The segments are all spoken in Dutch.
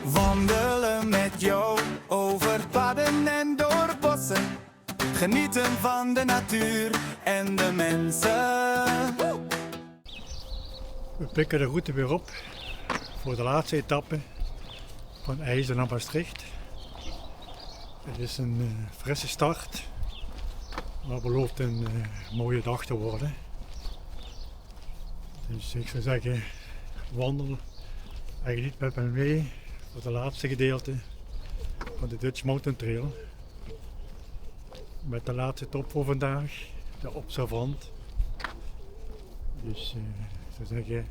Wandelen met jou over padden en door bossen. Genieten van de natuur en de mensen. We pikken de route weer op voor de laatste etappe van IJzer naar Maastricht. Het is een frisse start, maar belooft een mooie dag te worden. Dus ik zou zeggen, wandel eigenlijk niet met me mee voor het laatste gedeelte van de Dutch Mountain Trail. Met de laatste top voor vandaag, de Observant. Dus ik zou zeggen,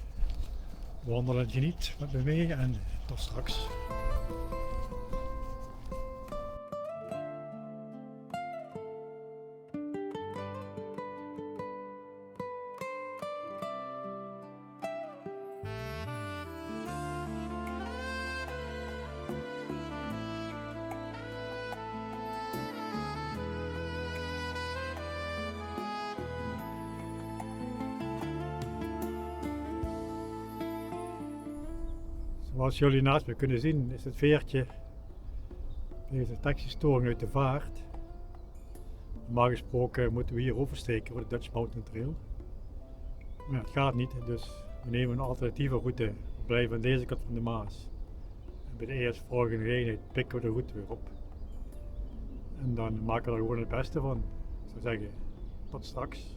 wandel en geniet met me mee en tot straks. Zoals jullie naast me kunnen zien is het veertje deze taxistoring uit de vaart. Normaal gesproken moeten we hier oversteken voor de Dutch Mountain Trail. Maar het gaat niet, dus we nemen een alternatieve route. We blijven aan deze kant van de Maas. En bij de eerstvolgende gelegenheid pikken we de route weer op. En dan maken we er gewoon het beste van. Ik zou zeggen, tot straks.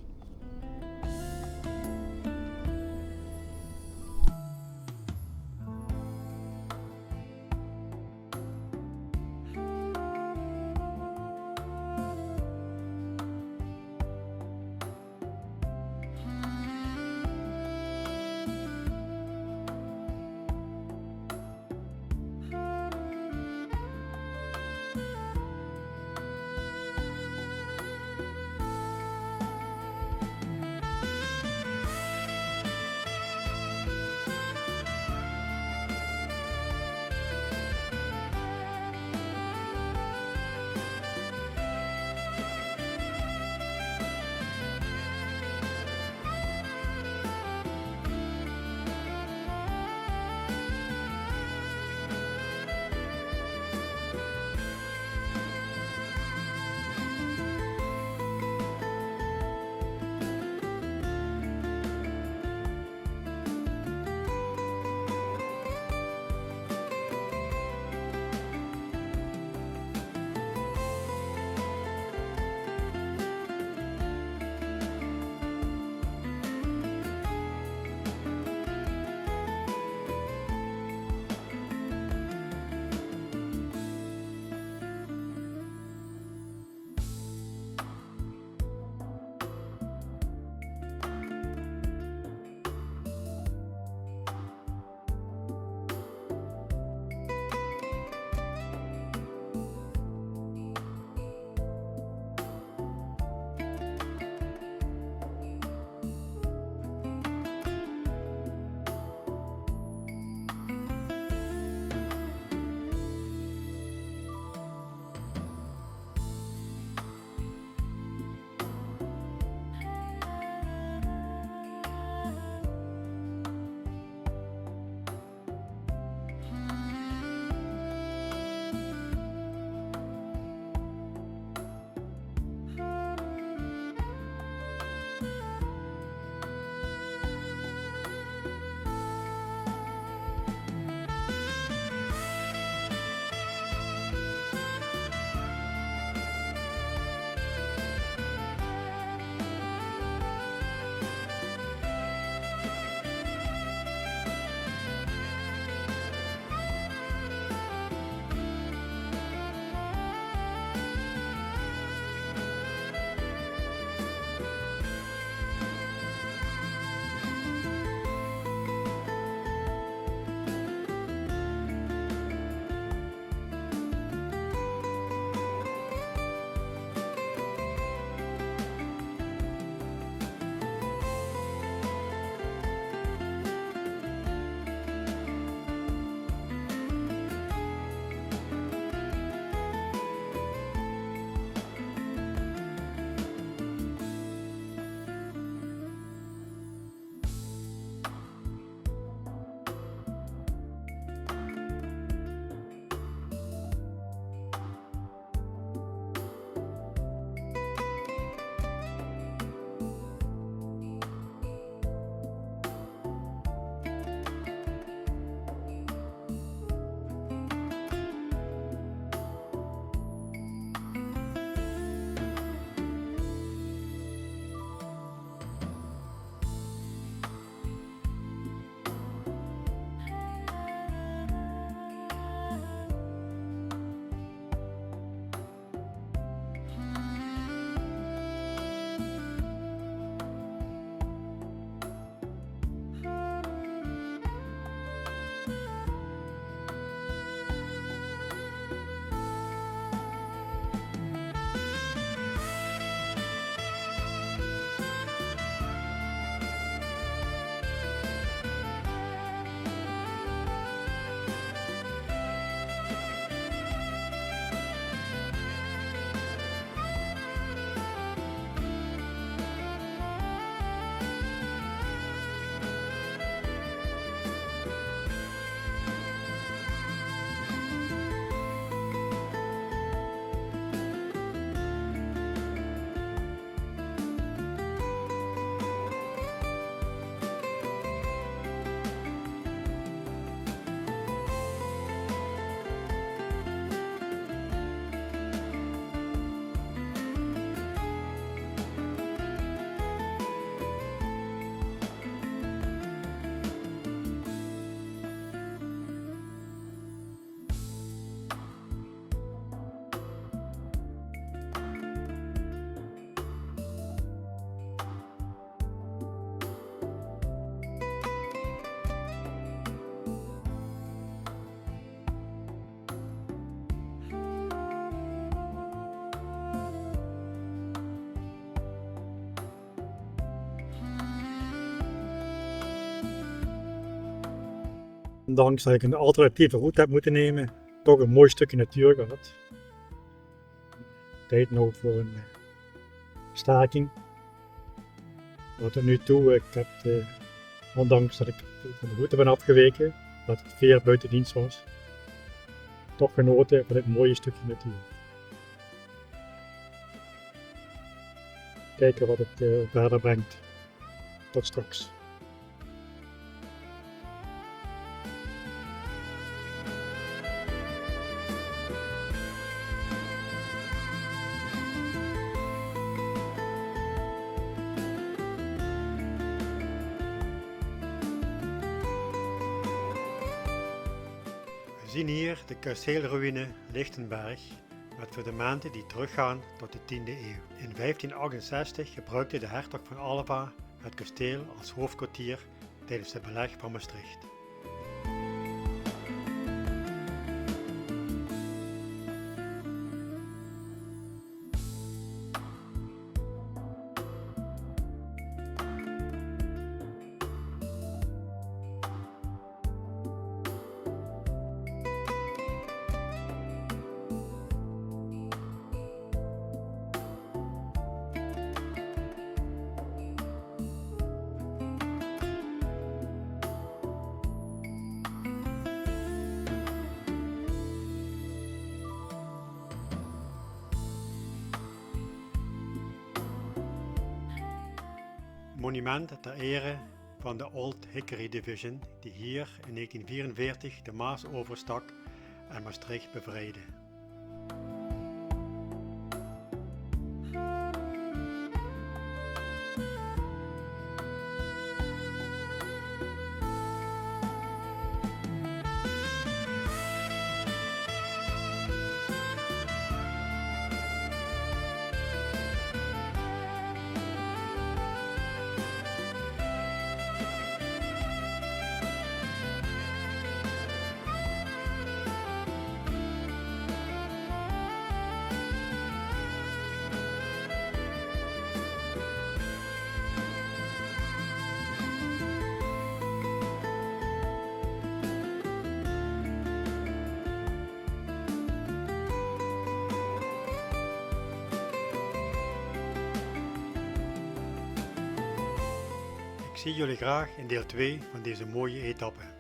ondanks dat ik een alternatieve route heb moeten nemen, toch een mooi stukje natuur gehad. Tijd nog voor een staking. Tot nu toe, ik heb, ondanks dat ik van de route ben afgeweken, dat het veer buiten dienst was, toch genoten van dit mooie stukje natuur. Kijken wat het verder brengt. Tot straks. We zien hier de kasteelruïne Lichtenberg met fundamenten die teruggaan tot de 10e eeuw. In 1568 gebruikte de hertog van Alva het kasteel als hoofdkwartier tijdens het beleg van Maastricht. Monument ter ere van de Old Hickory Division die hier in 1944 de Maas overstak en Maastricht bevrijdde. Ik zie jullie graag in deel 2 van deze mooie etappe.